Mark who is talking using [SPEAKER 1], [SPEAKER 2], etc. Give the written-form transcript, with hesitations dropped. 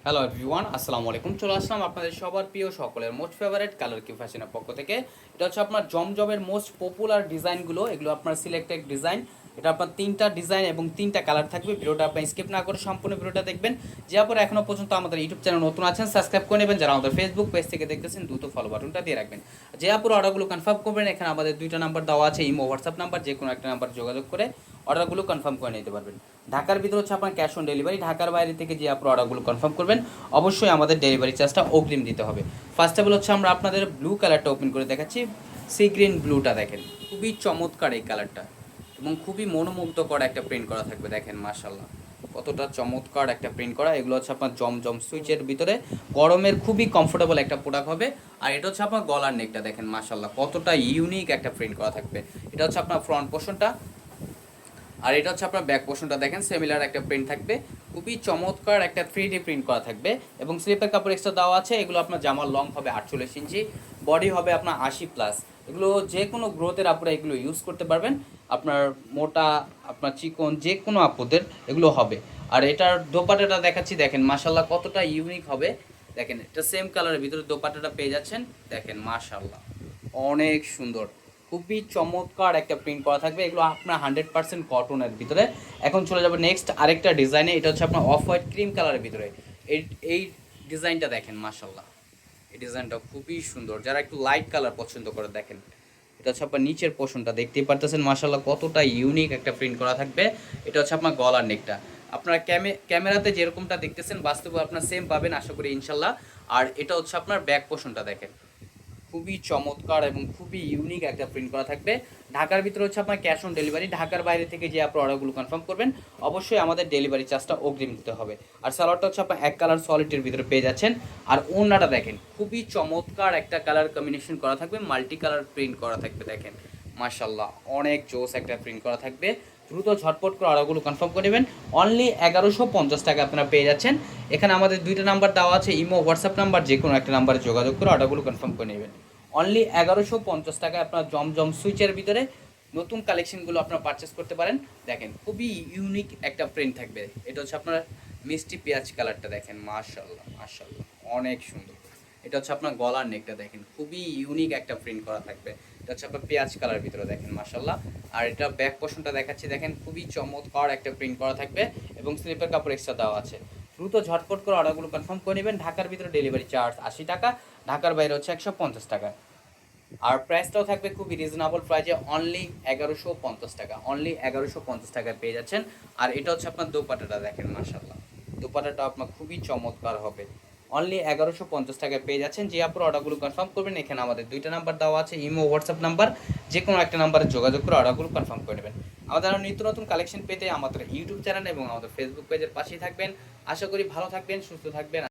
[SPEAKER 1] Hello everyone, আসসালামু আলাইকুম। চলে আসলাম আপনাদের সবার প্রিয় সকলের মোস্ট ফেভারিট কালার কিউ ফ্যাশনের পক্ষ থেকে। এটা হচ্ছে আপনার জমজমের মোস্ট পপুলার ডিজাইনগুলো, এগুলো আপনার সিলেক্টেড ডিজাইন। এটা আপনার তিনটা ডিজাইন এবং তিনটা কালার থাকবে। ভিডিওটা আপনি স্কিপ না করে সম্পূর্ণ ভিডিওটা দেখবেন। যে আপনারা এখনও পর্যন্ত আমাদের ইউটিউব চ্যানেল নতুন আছেন, সাবস্ক্রাইব করে নেবেন। যারা আমাদের ফেসবুক পেজ থেকে দেখতেছেন, দ্রুত ফলো বাটনটা দিয়ে রাখবেন। যে আপনারা অর্ডারগুলো কনফার্ম করবেন, এখানে আমাদের দুইটা নাম্বার দেওয়া আছে, ইমো হোয়াটসঅ্যাপ নাম্বার, যে কোনো একটা নাম্বার যোগাযোগ করে অর্ডারগুলো কনফার্ম করে নিতে পারবেন। ঢাকার ভিতরে হচ্ছে আপনার ক্যাশ অন ডেলিভারি। ঢাকার বাইরে থেকে যে আপনার অর্ডারগুলো কনফার্ম করবেন, অবশ্যই আমাদের ডেলিভারি চার্জটা অগ্রিম দিতে হবে। ফার্স্ট অফ অল হচ্ছে আমরা আপনাদের ব্লু কালারটা ওপেন করে দেখাচ্ছি। সি গ্রিন ব্লুটা দেখেন, খুবই চমৎকার এই কালারটা এবং খুবই মনোমুগ্ধকর একটা প্রিন্ট করা থাকবে। দেখেন মাশাআল্লাহ কতটা চমৎকার একটা প্রিন্ট করা। এগুলো হচ্ছে আপনার জমজম সুইচের ভিতরে গরমের খুবই কমফোর্টেবল একটা প্রোডাক্ট হবে। আর এটা হচ্ছে আপনার গলার নেকটা দেখেন মাশাআল্লাহ কতটা ইউনিক একটা প্রিন্ট করা থাকবে। এটা হচ্ছে আপনার ফ্রন্ট পোর্শনটা, আর এটা হচ্ছে আপনার ব্যাক পোর্শনটা দেখেন সিমিলার একটা প্রিন্ট থাকবে। খুবই চমৎকার একটা 3D প্রিন্ট করা থাকবে এবং স্লিপের কাপড় এক্সট্রা দেওয়া আছে। এগুলো আপনার জামার লং হবে 48 ইঞ্চি, বডি হবে আপনার 80+। এগুলো যে কোনো গ্রোথের আপুরা এগুলো ইউজ করতে পারবেন। আপনার মোটা, আপনার চিকন, যে কোনো আপুদের এগুলো হবে। আর এটার দোপাট্টাটা দেখাচ্ছি, দেখেন মাশাল্লাহ কতটা ইউনিক হবে। দেখেন এটা সেম কালারের ভিতরে দোপাট্টাটা পেয়ে যাচ্ছেন। দেখেন মাশাল্লাহ অনেক সুন্দর, খুবই চমৎকার একটা প্রিন্ট করা থাকবে। এগুলো আপনার 100% কটনের ভিতরে। এখন চলে যাবে নেক্সট আরেকটা ডিজাইনে। এটা হচ্ছে আপনার অফ হোয়াইট ক্রিম কালারের ভিতরে। এই এই ডিজাইনটা দেখেন মাশাল্লাহ, এই ডিজাইনটা খুবই সুন্দর। যারা একটু লাইট কালার পছন্দ করে, দেখেন এটা হচ্ছে আপনার নিচের পোর্শনটা দেখতেই পারতেছেন মাশাল্লাহ কতটা ইউনিক একটা প্রিন্ট করা থাকবে। এটা হচ্ছে আপনার গলার নেকটা। আপনারা ক্যামেরাতে যেরকমটা দেখতেছেন বাস্তবে আপনার সেম পাবেন আশা করি ইনশাল্লাহ। আর এটা হচ্ছে আপনার ব্যাক পোর্শনটা দেখেন, খুবই চমৎকার এবং খুবই ইউনিক একটা প্রিন্ট করা থাকবে। ঢাকার ভিতরে হচ্ছে আপনার ক্যাশ অন ডেলিভারি। ঢাকার বাইরে থেকে যে আপনার অর্ডারগুলো কনফার্ম করবেন, অবশ্যই আমাদের ডেলিভারি চার্জটা অগ্রিম দিতে হবে। আর সালোয়ারটা হচ্ছে আপনার এক কালার সলিডের ভিতরে পেয়ে যাচ্ছেন। আর ওড়নাটা দেখেন, খুবই চমৎকার একটা কালার কম্বিনেশন করা থাকবে, মাল্টি কালার প্রিন্ট করা থাকবে। দেখেন মাশাল্লাহ অনেক জোস একটা প্রিন্ট করা থাকবে। দ্রুত ঝটপট করে অর্ডারগুলো কনফার্ম করে নেবেন। অনলি 1150 টাকা আপনারা পেয়ে যাচ্ছেন। এখানে আমাদের দুইটা নাম্বার দেওয়া আছে, ইমো হোয়াটসঅ্যাপ নাম্বার, যে কোনো একটা নাম্বারে যোগাযোগ করে অর্ডারগুলো কনফার্ম করে নেবেন। অনলি 1150 টাকায় আপনার জমজম সুইচের ভিতরে নতুন কালেকশনগুলো আপনারা পারচেস করতে পারেন। দেখেন খুবই ইউনিক একটা প্রিন্ট থাকবে। এটা হচ্ছে আপনার মিষ্টি পেঁয়াজ কালারটা দেখেন মাশাআল্লাহ মাশাআল্লাহ অনেক সুন্দর। এটা হচ্ছে আপনার গলার নেকটা দেখেন, খুবই ইউনিক একটা প্রিন্ট করা থাকবে। এটা হচ্ছে আপনার পেঁয়াজ কালার ভিতরে দেখেন মাশাআল্লাহ। আর এটা ব্যাক পোর্শনটা দেখাচ্ছি, দেখেন খুবই চমৎকার একটা প্রিন্ট করা থাকবে এবং স্লিপের কাপড় এক্সট্রা দেওয়া আছে। দ্রুত ঝটপট করে অর্ডারগুলো কনফার্ম করে নেবেন। ঢাকার ভিতরে ডেলিভারি চার্জ 80 টাকা, ঢাকার বাইরে হচ্ছে 150 টাকা। আর প্রাইসটাও থাকবে খুবই রিজনেবল প্রাইসে, অনলি 1150 টাকা। অনলি 1150 টাকায় পেয়ে যাচ্ছেন। আর এটা হচ্ছে আপনার দোপাট্টাটা দেখেন মাশাআল্লাহ, দোপাট্টাটা আপনার খুবই চমৎকার হবে। অনলি 1150 টাকায় পেয়ে যাচ্ছেন। যে আপনার অর্ডারগুলো কনফার্ম করবেন, এখানে আমাদের দুইটা নাম্বার দেওয়া আছে, ইমো হোয়াটসঅ্যাপ নাম্বার, যে কোনো একটা নাম্বারে যোগাযোগ করে অর্ডারগুলো কনফার্ম করে নেবেন। আমাদের আরও নিত্য নতুন কালেকশন পেতে আমাদের ইউটিউব চ্যানেল এবং আমাদের ফেসবুক পেজের পাশেই থাকবেন। আশা করি ভালো থাকবেন, সুস্থ থাকবেন।